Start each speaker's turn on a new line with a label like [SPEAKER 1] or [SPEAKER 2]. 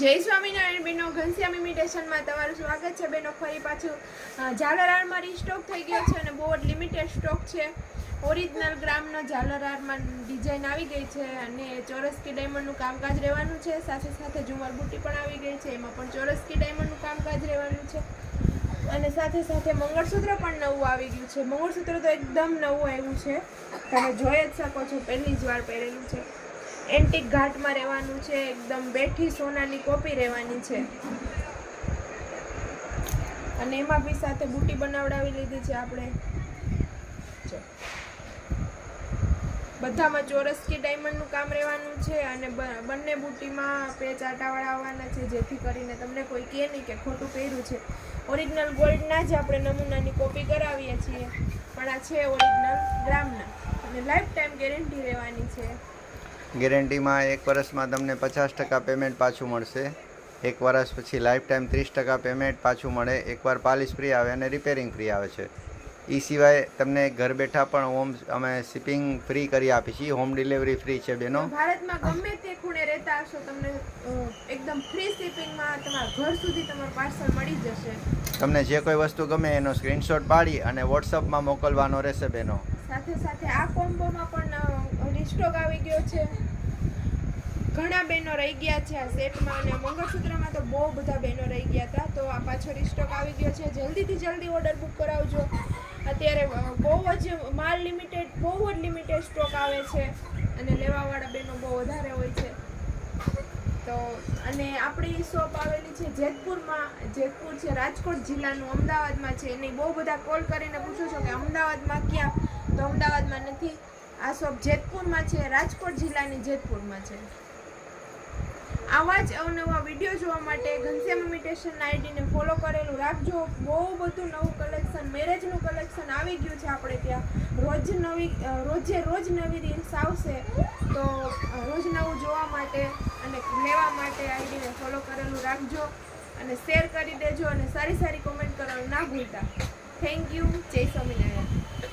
[SPEAKER 1] જય સ્વામિનારાયણ બેનો, ઘનશ્યામ ઇમિટેશનમાં તમારું સ્વાગત છે બેનો. ફરી પાછું ઝાલરહારમાં રીસ્ટોક થઈ ગયો છે અને બહુ જ લિમિટેડ સ્ટોક છે. ઓરિજિનલ ગ્રામનો ઝાલરહારમાં ડિઝાઇન આવી ગઈ છે અને ચોરસકી ડાયમંડનું કામકાજ રહેવાનું છે. સાથે સાથે ઝુમર બુટ્ટી પણ આવી ગઈ છે, એમાં પણ ચોરસકી ડાયમંડનું કામકાજ રહેવાનું છે. અને સાથે સાથે મંગળસૂત્ર પણ નવું આવી ગયું છે. મંગળસૂત્ર તો એકદમ નવું આવ્યું છે, તમે જોઈ જ શકો છો, પહેલી જ વાર પહેરેલું છે. એન્ટિક ઘાટમાં રહેવાનું છે, એકદમ બેઠી સોનાની કોપી રહેવાની છે. અને એમાં બી સાથે બુટ્ટી બનાવડાવી લીધી છે આપણે. બધામાં ચોરસકી ડાયમંડનું કામ રહેવાનું છે અને બંને બુટ્ટીમાં પેચ આટાવાળા આવવાના છે, જેથી કરીને તમને કોઈ કહે નહીં કે ખોટું પહેર્યું છે. ઓરિજિનલ ગોલ્ડના જ આપણે નમૂનાની કોપી કરાવીએ છીએ, પણ આ છે ઓરિજિનલ ગ્રામના અને લાઈફ ટાઈમ ગેરંટી રહેવાની છે.
[SPEAKER 2] ગેરંટીમાં 1 વર્ષમાં તમને 50% પેમેન્ટ પાછું મળશે. 1 વર્ષ પછી લાઈફ ટાઈમ 30% પેમેન્ટ પાછું મળે. એકવાર પાલિશ ફ્રી આવે અને રિપેરિંગ ફ્રી આવે છે. એ સિવાય તમને ઘર બેઠા પણ અમે શિપિંગ ફ્રી કરી આપી છીએ. હોમ ડિલિવરી ફ્રી છે બેનો.
[SPEAKER 1] ભારતમાં ગમે તે ખૂણે રહેતા હશો, તમને એકદમ ફ્રી શિપિંગમાં તમારા ઘર સુધી તમારું પાર્સલ મળી જશે.
[SPEAKER 2] તમને જે કોઈ વસ્તુ ગમે એનો સ્ક્રીનશોટ પાડી અને વોટ્સઅપમાં મોકલવાનો રહેશે બેનો.
[SPEAKER 1] સાથે સાથે આ કોમ્બોમાં પણ રીસ્ટોક આવી ગયો છે. ઘણા બહેનો રહી ગયા છે આ સેટમાં, અને મંગળસૂત્રમાં તો બહુ બધા બહેનો રહી ગયા હતા, તો આ પાછો રીસ્ટોક આવી ગયો છે. જલ્દીથી જલ્દી ઓર્ડર બુક કરાવજો. અત્યારે બહુ જ લિમિટેડ સ્ટોક આવે છે અને લેવાવાળા બહેનો બહુ વધારે હોય છે. તો અને આપણી શોપ આવેલી છે જેતપુરમાં. જેતપુર છે રાજકોટ જિલ્લાનું, અમદાવાદમાં છે. એને બહુ બધા કોલ કરીને પૂછો છો કે અમદાવાદમાં ક્યાં, તો અમદાવાદમાં નથી. આ શોપ જેતપુરમાં છે, રાજકોટ જિલ્લાની જેતપુરમાં છે. આવા જ અવનવા વિડીયો જોવા માટે ઘનશ્યામ ઇમિટેશન આઈડીને ફોલો કરેલું રાખજો. બહુ બધું નવું કલેક્શન, મેરેજનું કલેક્શન આવી ગયું છે આપણે ત્યાં. રોજ નવી રીલ્સ આવશે, તો રોજ નવું જોવા માટે અને લેવા માટે આઈડીને ફોલો કરેલું રાખજો અને શેર કરી દેજો અને સારી કોમેન્ટ કરવાનું ના ભૂલતા. Thank you. જય સ્વામિનારાયણ.